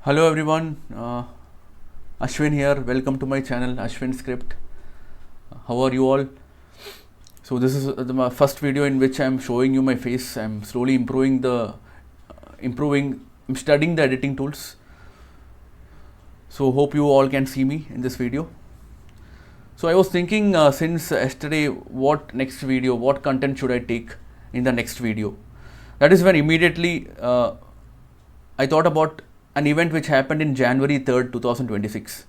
Hello everyone, Ashwin here. Welcome to my channel, Ashwin Script. How are you all? So this is my first video in which I am showing you my face. I am slowly improving. I'm studying the editing tools. So hope you all can see me in this video. So I was thinking since yesterday, what content should I take in the next video? That is when immediately I thought about an event which happened in January 3rd, 2026.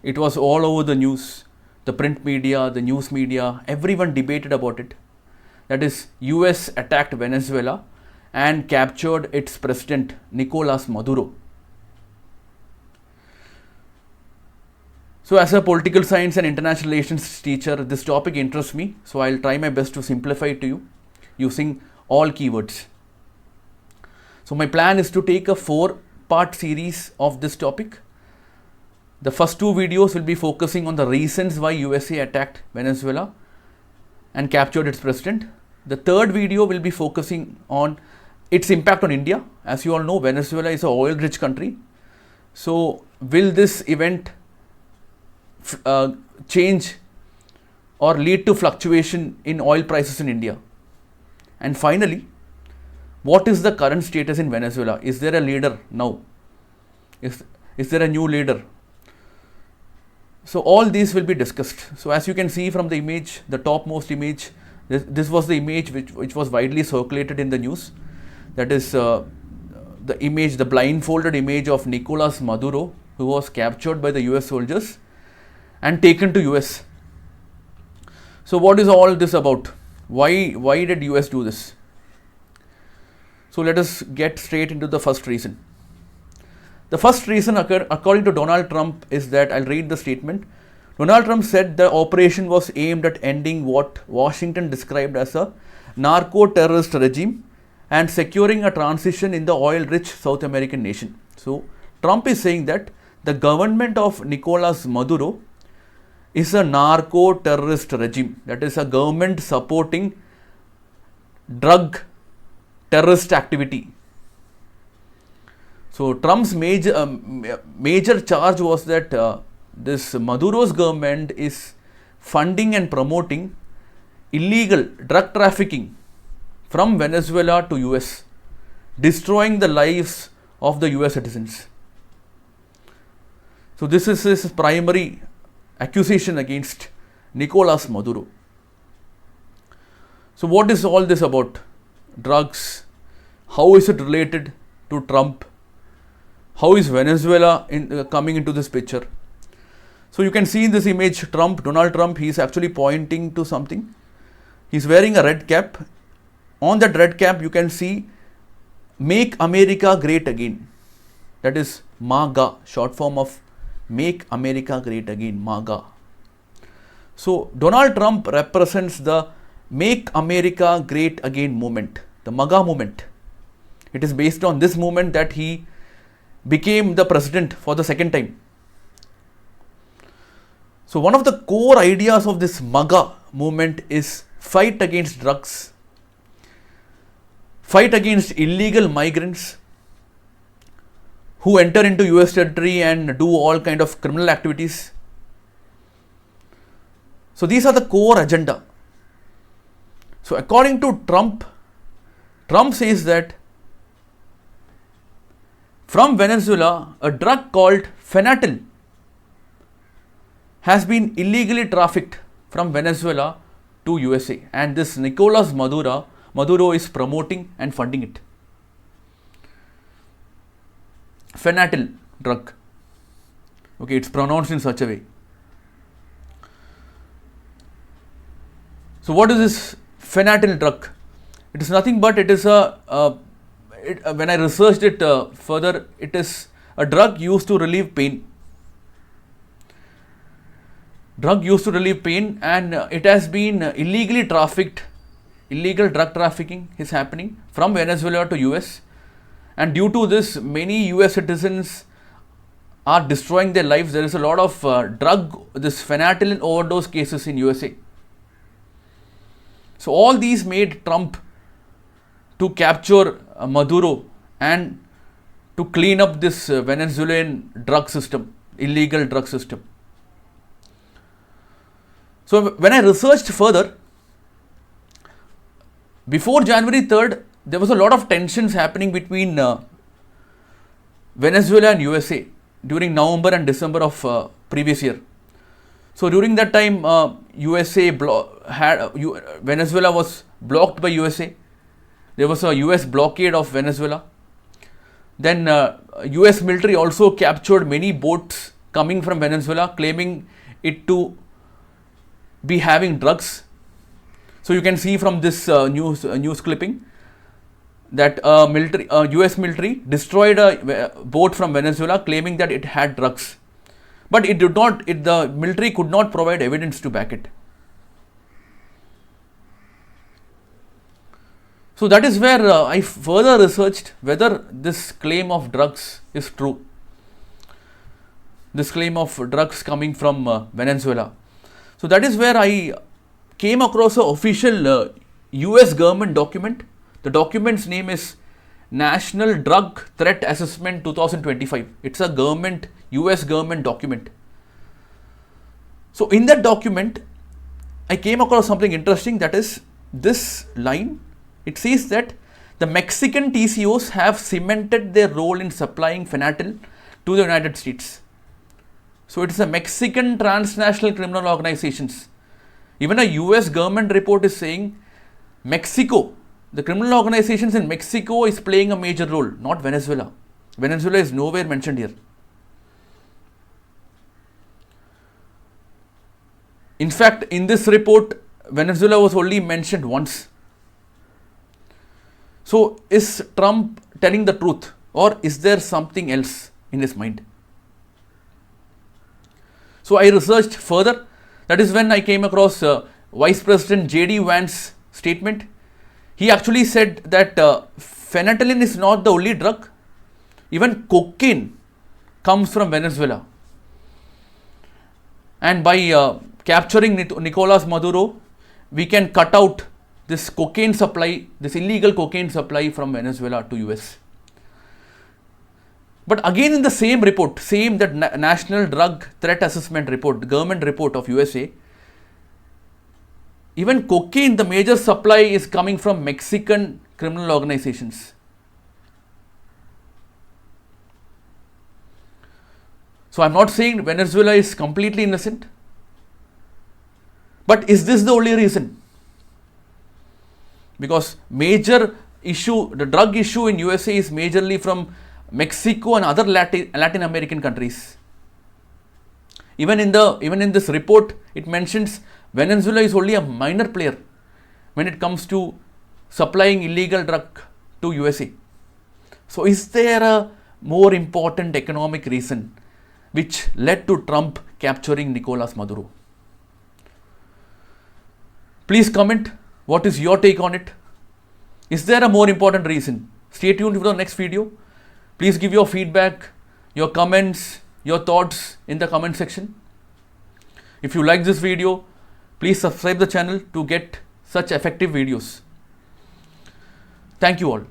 It was all over the news, the print media, the news media, everyone debated about it. That is, US attacked Venezuela and captured its president, Nicolas Maduro. So as a political science and international relations teacher, this topic interests me. So I'll try my best to simplify it to you using all keywords. So my plan is to take a 4-part series of this topic. The first 2 videos will be focusing on the reasons why USA attacked Venezuela and captured its president. The third video will be focusing on its impact on India. As you all know, Venezuela is an oil-rich country. So will this event change or lead to fluctuation in oil prices in India? And finally, what is the current status in Venezuela? Is there a leader now? Is there a new leader? So all these will be discussed. So as you can see from the image, the topmost image, this was the image which was widely circulated in the news. That is the image, the blindfolded image of Nicolas Maduro, who was captured by the US soldiers and taken to US. So what is all this about? Why did US do this? So let us get straight into the first reason. The first reason, according to Donald Trump, is that I'll read the statement. Donald Trump said the operation was aimed at ending what Washington described as a narco-terrorist regime and securing a transition in the oil-rich South American nation. So Trump is saying that the government of Nicolas Maduro is a narco-terrorist regime. That is a government supporting drug terrorist activity. So Trump's major charge was that this Maduro's government is funding and promoting illegal drug trafficking from Venezuela to US, destroying the lives of the US citizens. So this is his primary accusation against Nicolas Maduro. So what is all this about? Drugs. How is it related to Trump? How is Venezuela coming into this picture? So you can see in this image, Donald Trump, he is actually pointing to something. He is wearing a red cap. On that red cap, you can see Make America Great Again. That is MAGA, short form of Make America Great Again, MAGA. So Donald Trump represents the Make America Great Again movement, the MAGA movement. It is based on this movement that he became the president for the second time. So one of the core ideas of this MAGA movement is fight against drugs, fight against illegal migrants who enter into US territory and do all kind of criminal activities. So these are the core agenda. So according to Trump says that from Venezuela, a drug called fentanyl has been illegally trafficked from Venezuela to USA, and this Nicolas Maduro is promoting and funding it. Fentanyl drug. Okay, it's pronounced in such a way. So what is this fentanyl drug? It is nothing but it is when I researched it further, it is a drug used to relieve pain. And it has been illegally trafficked. Illegal drug trafficking is happening from Venezuela to US. And due to this, many US citizens are destroying their lives. There is a lot of fentanyl overdose cases in USA. So all these made Trump to capture Maduro and to clean up this Venezuelan drug system, illegal drug system. So when I researched further, before January 3rd, there was a lot of tensions happening between Venezuela and USA during November and December of previous year. So during that time, Venezuela was blocked by USA. There was a US blockade of Venezuela. Then US military also captured many boats coming from Venezuela, claiming it to be having drugs. So you can see from this news clipping that US military destroyed a boat from Venezuela, claiming that it had drugs. But it did not. The military could not provide evidence to back it. So that is where I further researched whether this claim of drugs is true. This claim of drugs coming from Venezuela. So that is where I came across an official US government document. The document's name is National Drug Threat Assessment 2025. It's a US government document. So in that document, I came across something interesting, that is this line. It says that the Mexican TCOs have cemented their role in supplying fentanyl to the United States. So it is a Mexican transnational criminal organizations. Even a US government report is saying Mexico, the criminal organizations in Mexico is playing a major role, not Venezuela. Venezuela is nowhere mentioned here. In fact, in this report, Venezuela was only mentioned once. So is Trump telling the truth, or is there something else in his mind? So I researched further. That is when I came across Vice President J.D. Vance's statement. He actually said that phenanyl is not the only drug. Even cocaine comes from Venezuela. And by capturing Nicolas Maduro, we can cut out this cocaine supply, this illegal cocaine supply from Venezuela to US. But again in the same report, that National Drug Threat Assessment report, the government report of USA, even cocaine, the major supply is coming from Mexican criminal organizations. So I'm not saying Venezuela is completely innocent, but is this the only reason? Because major issue, the drug issue in USA is majorly from Mexico and other Latin American countries. Even in this report, it mentions Venezuela is only a minor player when it comes to supplying illegal drug to USA. So is there a more important economic reason which led to Trump capturing Nicolas Maduro? Please comment. What is your take on it? Is there a more important reason? Stay tuned for the next video. Please give your feedback, your comments, your thoughts in the comment section. If you like this video, please subscribe the channel to get such effective videos. Thank you all.